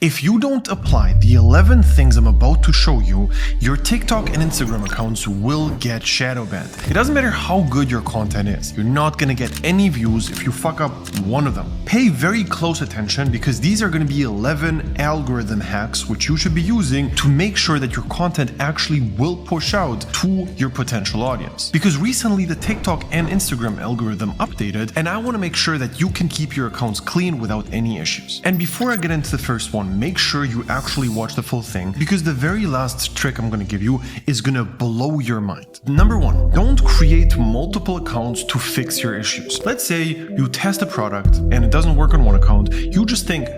If you don't apply the 11 things I'm about to show you, your TikTok and Instagram accounts will get shadow banned. It doesn't matter how good your content is, you're not gonna get any views if you fuck up one of them. Pay very close attention because these are gonna be 11 algorithm hacks which you should be using to make sure that your content actually will push out to your potential audience. Because recently the TikTok and Instagram algorithm updated, and I wanna make sure that you can keep your accounts clean without any issues. And before I get into the first one, make sure you actually watch the full thing because the very last trick I'm gonna give you is gonna blow your mind. Number one, don't create multiple accounts to fix your issues. Let's say you test a product and it doesn't work on one account. You just think,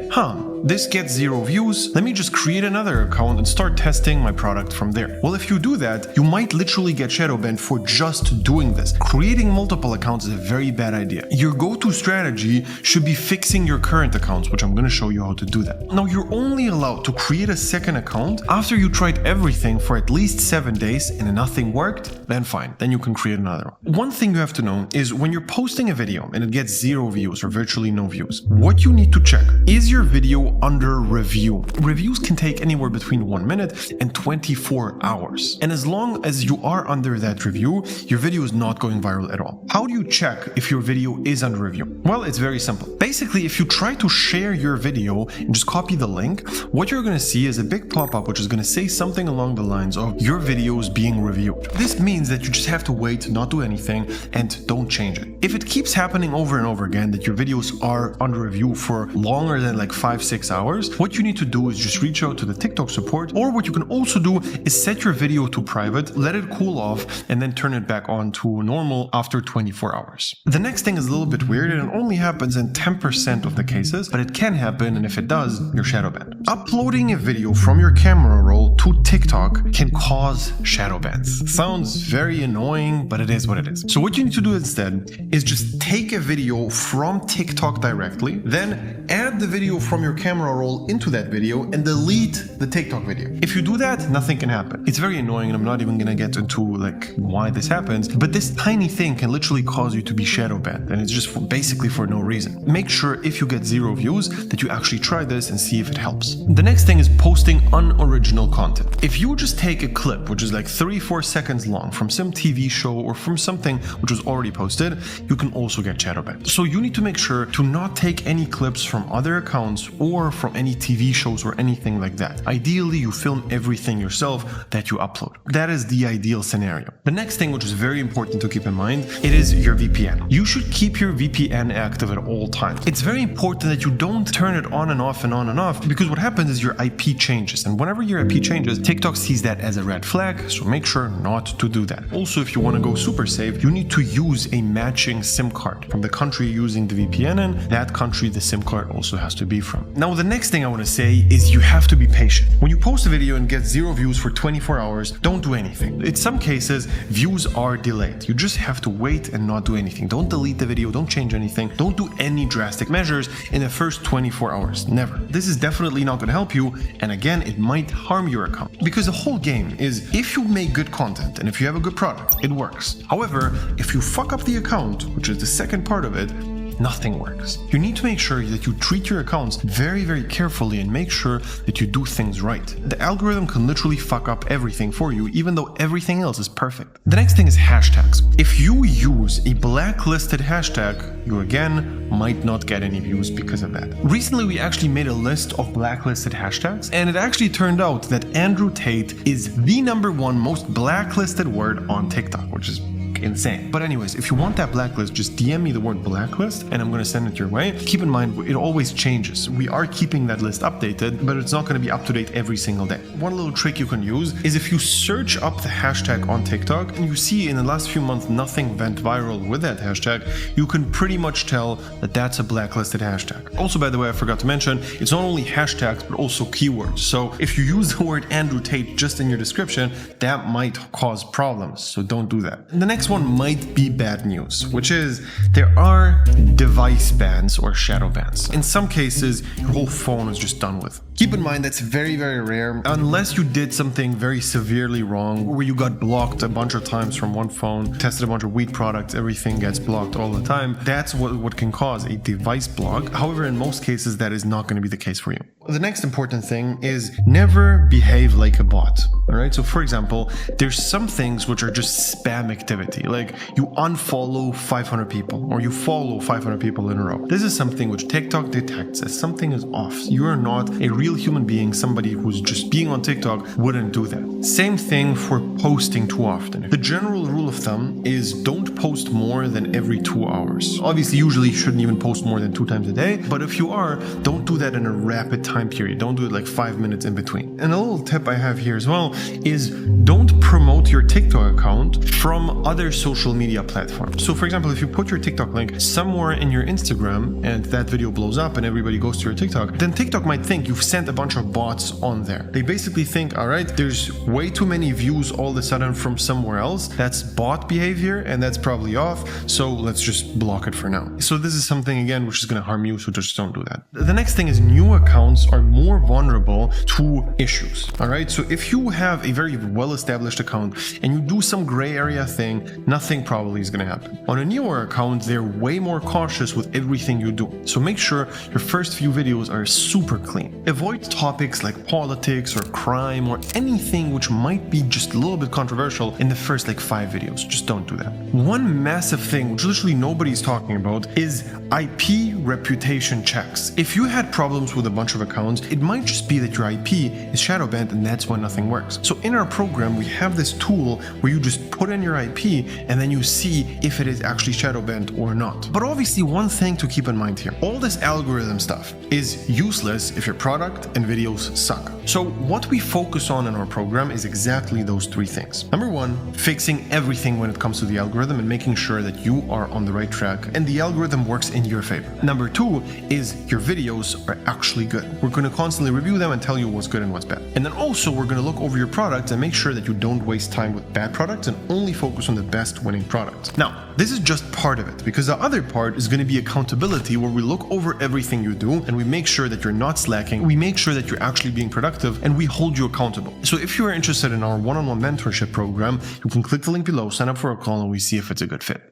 this gets 0 views, let me just create another account and start testing my product from there. Well, if you do that, you might literally get shadow banned for just doing this. Creating multiple accounts is a very bad idea. Your go-to strategy should be fixing your current accounts, which I'm going to show you how to do that. Now, you're only allowed to create a second account after you tried everything for at least 7 days and nothing worked, then fine, then you can create another one. One thing you have to know is when you're posting a video and it gets 0 views or virtually no views, what you need to check is your video under review. Reviews can take anywhere between 1 minute and 24 hours. And as long as you are under that review, your video is not going viral at all. How do you check if your video is under review? Well, it's very simple. Basically, if you try to share your video and just copy the link, what you're going to see is a big pop-up which is going to say something along the lines of your video is being reviewed. This means that you just have to wait, not do anything, and don't change it. If it keeps happening over and over again that your videos are under review for longer than like 5-6 hours, what you need to do is just reach out to the TikTok support, or what you can also do is set your video to private, let it cool off, and then turn it back on to normal after 24 hours. The next thing is a little bit weird and it only happens in 10% of the cases, but it can happen, and if it does, you're shadow banned. Uploading a video from your camera roll to TikTok can cause shadow bans. Sounds very annoying, but it is what it is. So what you need to do instead is just take a video from TikTok directly, then add the video from your camera roll into that video and delete the TikTok video. If you do that, nothing can happen. It's very annoying and I'm not even gonna get into like why this happens, but this tiny thing can literally cause you to be shadow banned, and it's just basically for no reason. Make sure if you get 0 views that you actually try this and see if it helps. The next thing is posting unoriginal content. If you just take a clip which is like 3-4 seconds long from some TV show or from something which was already posted, you can also get shadow banned. So you need to make sure to not take any clips from other accounts or from any TV shows or anything like that. Ideally, you film everything yourself that you upload. That is the ideal scenario. The next thing which is very important to keep in mind, it is your VPN. You should keep your VPN active at all times. It's very important that you don't turn it on and off and on and off, because what happens is your IP changes, and whenever your IP changes, TikTok sees that as a red flag, so make sure not to do that. Also, if you want to go super safe, you need to use a matching SIM card from the country you're using the VPN in. That country the SIM card also has to be from. Now, the next thing I want to say is you have to be patient. When you post a video and get 0 views for 24 hours, don't do anything. In some cases, views are delayed. You just have to wait and not do anything. Don't delete the video, don't change anything, don't do any drastic measures in the first 24 hours. Never. This is definitely not going to help you, and again, it might harm your account. Because the whole game is if you make good content and if you have a good product, it works. However, if you fuck up the account, which is the second part of it, nothing works. You need to make sure that you treat your accounts very, very carefully and make sure that you do things right. The algorithm can literally fuck up everything for you, even though everything else is perfect. The next thing is hashtags. If you use a blacklisted hashtag, you again might not get any views because of that. Recently, we actually made a list of blacklisted hashtags, and it actually turned out that Andrew Tate is the #1 most blacklisted word on TikTok, which is insane. But anyways, if you want that blacklist, just DM me the word blacklist and I'm going to send it your way. Keep in mind, it always changes. We are keeping that list updated, but it's not going to be up to date every single day. One little trick you can use is if you search up the hashtag on TikTok and you see in the last few months nothing went viral with that hashtag, you can pretty much tell that that's a blacklisted hashtag. Also, by the way, I forgot to mention, it's not only hashtags but also keywords. So if you use the word Andrew Tate just in your description, that might cause problems. So don't do that. The next one might be bad news, which is there are device bans or shadow bans. In some cases, your whole phone is just done with. Keep in mind that's very, very rare, unless you did something very severely wrong, where you got blocked a bunch of times from one phone, tested a bunch of weak products, everything gets blocked all the time. That's what can cause a device block. However, in most cases, that is not going to be the case for you. The next important thing is never behave like a bot. All right. So, for example, there's some things which are just spam activity, like you unfollow 500 people or you follow 500 people in a row. This is something which TikTok detects as something is off. You are not a real human being. Somebody who's just being on TikTok wouldn't do that. Same thing for posting too often. The general rule of thumb is don't post more than every 2 hours. Obviously, usually you shouldn't even post more than 2 times a day, but if you are, don't do that in a rapid time period. Don't do it like 5 minutes in between. And a little tip I have here as well is don't promote your TikTok account from other social media platforms. So for example, if you put your TikTok link somewhere in your Instagram and that video blows up and everybody goes to your TikTok, then TikTok might think you've sent a bunch of bots on there. They basically think, all right, there's way too many views all of a sudden from somewhere else. That's bot behavior and that's probably off. So let's just block it for now. So this is something again, which is going to harm you. So just don't do that. The next thing is new accounts are more vulnerable to issues. All right. So if you have a very well-established account and you do some gray area thing, nothing probably is going to happen. On a newer account, they're way more cautious with everything you do. So make sure your first few videos are super clean. Avoid topics like politics or crime or anything which might be just a little bit controversial in the first like 5 videos. Just don't do that. One massive thing which literally nobody's talking about is IP reputation checks. If you had problems with a bunch of accounts, it might just be that your IP is shadowbanned and that's why nothing works. So in our program, we have this tool where you just put in your IP and then you see if it is actually shadowbanned or not. But obviously one thing to keep in mind here, all this algorithm stuff is useless if your product and videos suck. So what we focus on in our program is exactly those 3 things. Number 1, fixing everything when it comes to the algorithm and making sure that you are on the right track and the algorithm works in your favor. Number 2 is your videos are actually good. We're going to constantly review them and tell you what's good and what's bad. And then also we're going to look over your products and make sure that you don't waste time with bad products and only focus on the best winning products. Now, this is just part of it because the other part is going to be accountability where we look over everything you do and we make sure that you're not slacking. We make sure that you're actually being productive and we hold you accountable. So if you are interested in our one-on-one mentorship program, you can click the link below, sign up for a call and we see if it's a good fit.